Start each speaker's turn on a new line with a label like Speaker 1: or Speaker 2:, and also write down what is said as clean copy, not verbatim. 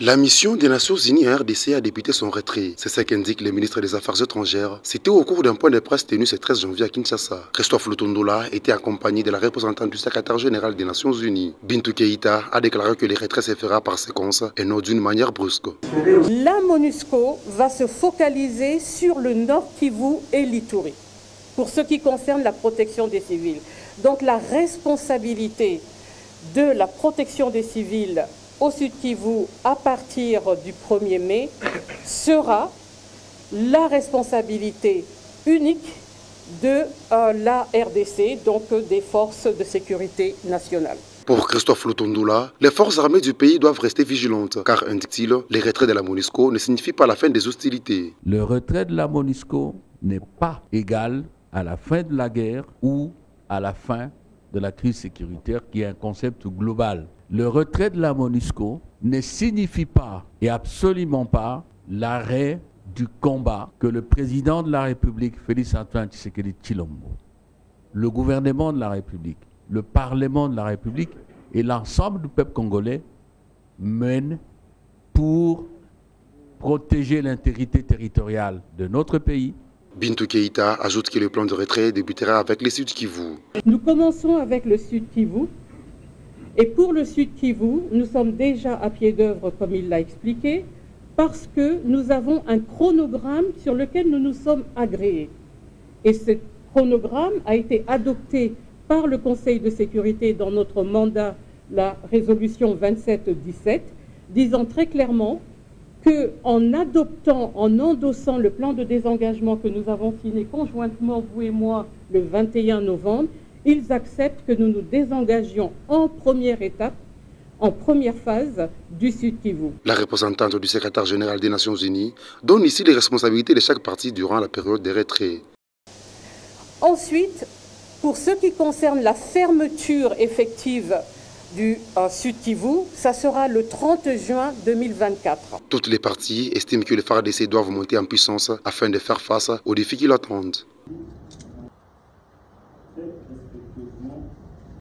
Speaker 1: La mission des Nations Unies à RDC a débuté son retrait. C'est ce qu'indique le ministre des Affaires étrangères. C'était au cours d'un point de presse tenu ce 13 janvier à Kinshasa. Christophe Lutondola était accompagné de la représentante du secrétaire général des Nations Unies. Bintou Keïta a déclaré que le retrait se fera par séquence et non d'une manière brusque.
Speaker 2: La MONUSCO va se focaliser sur le Nord Kivu et l'Ituri pour ce qui concerne la protection des civils. Donc la responsabilité de la protection des civils au Sud Kivu à partir du 1er mai sera la responsabilité unique de la RDC, donc des forces de sécurité nationales.
Speaker 1: Pour Christophe Lutondola, les forces armées du pays doivent rester vigilantes, car, indique-t-il, le retrait de la MONUSCO ne signifie pas la fin des hostilités.
Speaker 3: Le retrait de la MONUSCO n'est pas égal à la fin de la guerre ou à la fin de la crise sécuritaire, qui est un concept global. Le retrait de la MONUSCO ne signifie pas et absolument pas l'arrêt du combat que le président de la République, Félix-Antoine Tshisekedi Tshilombo, le gouvernement de la République, le Parlement de la République et l'ensemble du peuple congolais mènent pour protéger l'intégrité territoriale de notre pays.
Speaker 1: Bintou Keïta ajoute que le plan de retrait débutera avec le Sud Kivu.
Speaker 2: Nous commençons avec le Sud Kivu. Et pour le Sud Kivu, nous sommes déjà à pied d'œuvre, comme il l'a expliqué, parce que nous avons un chronogramme sur lequel nous nous sommes agréés. Et ce chronogramme a été adopté par le Conseil de sécurité dans notre mandat, la résolution 2717, disant très clairement qu'en adoptant, en endossant le plan de désengagement que nous avons signé conjointement, vous et moi, le 21 novembre, ils acceptent que nous nous désengagions en première étape, en première phase du Sud Kivu.
Speaker 1: La représentante du secrétaire général des Nations Unies donne ici les responsabilités de chaque partie durant la période de retrait.
Speaker 2: Ensuite, pour ce qui concerne la fermeture effective du Sud Kivu, ça sera le 30 juin 2024.
Speaker 1: Toutes les parties estiment que les FARDC doivent monter en puissance afin de faire face aux défis qui l'attendent.